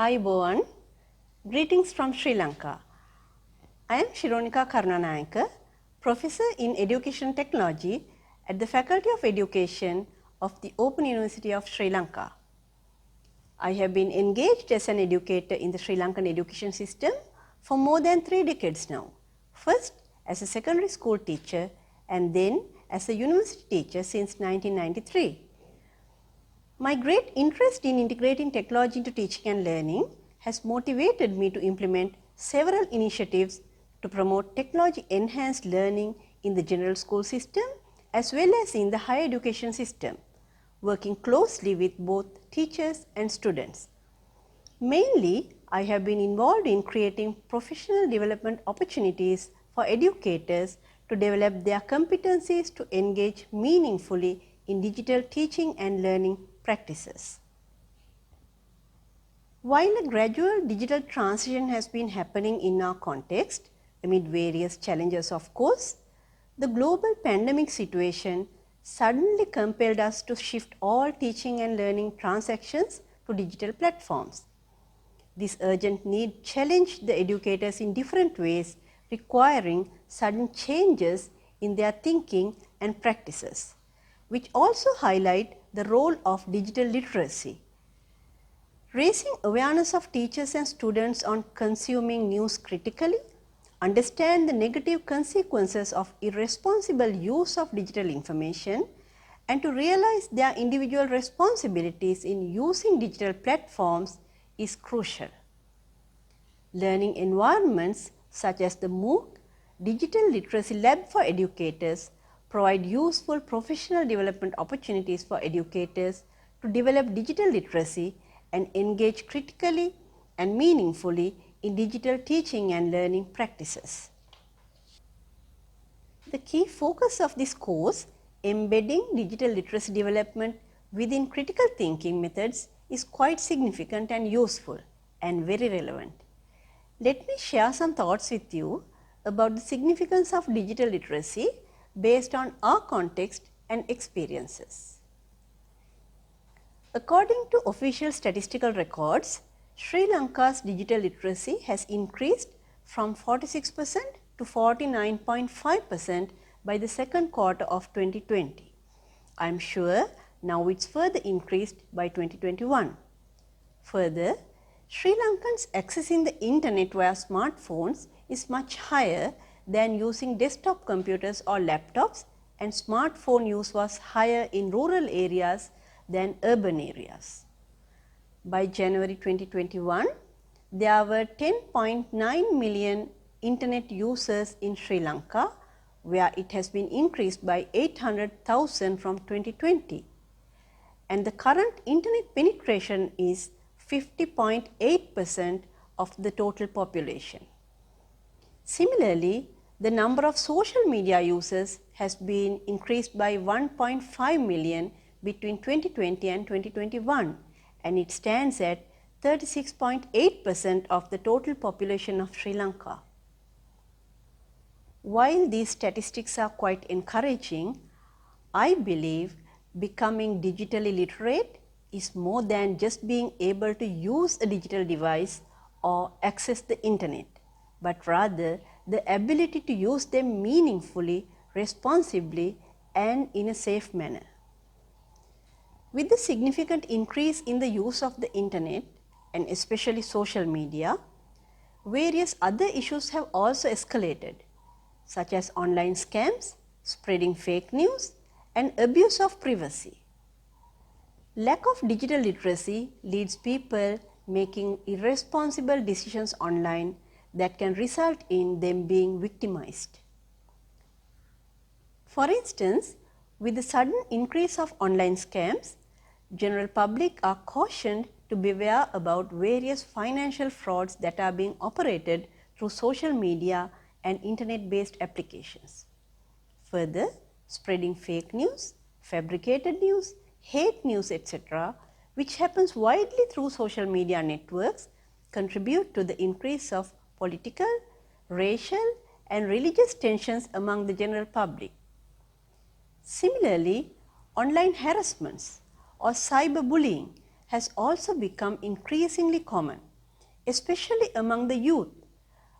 Ayubowan, greetings from Sri Lanka. I am Shironika Karunanayaka, Professor in Education Technology at the Faculty of Education of the Open University of Sri Lanka. I have been engaged as an educator in the Sri Lankan education system for more than 3 decades now. First as a secondary school teacher and then as a university teacher since 1993. My great interest in integrating technology into teaching and learning has motivated me to implement several initiatives to promote technology-enhanced learning in the general school system as well as in the higher education system, working closely with both teachers and students. Mainly, I have been involved in creating professional development opportunities for educators to develop their competencies to engage meaningfully in digital teaching and learning practices. While a gradual digital transition has been happening in our context, amid various challenges of course, the global pandemic situation suddenly compelled us to shift all teaching and learning transactions to digital platforms. This urgent need challenged the educators in different ways, requiring sudden changes in their thinking and practices, which also highlight the role of digital literacy. Raising awareness of teachers and students on consuming news critically, understand the negative consequences of irresponsible use of digital information, and to realize their individual responsibilities in using digital platforms is crucial. Learning environments such as the MOOC, Digital Literacy Lab for Educators, provide useful professional development opportunities for educators to develop digital literacy and engage critically and meaningfully in digital teaching and learning practices. The key focus of this course, embedding digital literacy development within critical thinking methods, is quite significant and useful and very relevant. Let me share some thoughts with you about the significance of digital literacy based on our context and experiences. According to official statistical records, Sri Lanka's digital literacy has increased from 46% to 49.5% by the second quarter of 2020. I am sure now it's further increased by 2021. Further, Sri Lankans accessing the internet via smartphones is much higher than using desktop computers or laptops, and smartphone use was higher in rural areas than urban areas. By January 2021, there were 10.9 million internet users in Sri Lanka, where it has been increased by 800,000 from 2020. And the current internet penetration is 50.8% of the total population. Similarly, the number of social media users has been increased by 1.5 million between 2020 and 2021, and it stands at 36.8% of the total population of Sri Lanka. While these statistics are quite encouraging, I believe becoming digitally literate is more than just being able to use a digital device or access the internet, but rather the ability to use them meaningfully, responsibly, and in a safe manner. With the significant increase in the use of the internet and especially social media, various other issues have also escalated, such as online scams, spreading fake news, and abuse of privacy. Lack of digital literacy leads people making irresponsible decisions online that can result in them being victimized. For instance, with the sudden increase of online scams, general public are cautioned to beware about various financial frauds that are being operated through social media and internet-based applications. Further, spreading fake news, fabricated news, hate news, etc., which happens widely through social media networks, contribute to the increase of political, racial, and religious tensions among the general public. Similarly, online harassments or cyberbullying has also become increasingly common, especially among the youth,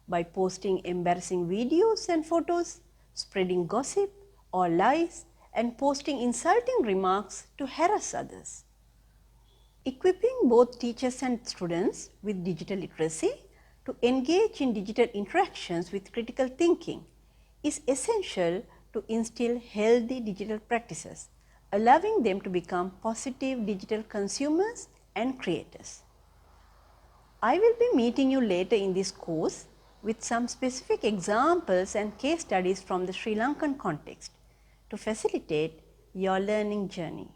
by posting embarrassing videos and photos, spreading gossip or lies, and posting insulting remarks to harass others. Equipping both teachers and students with digital literacy to engage in digital interactions with critical thinking is essential to instill healthy digital practices, allowing them to become positive digital consumers and creators. I will be meeting you later in this course with some specific examples and case studies from the Sri Lankan context to facilitate your learning journey.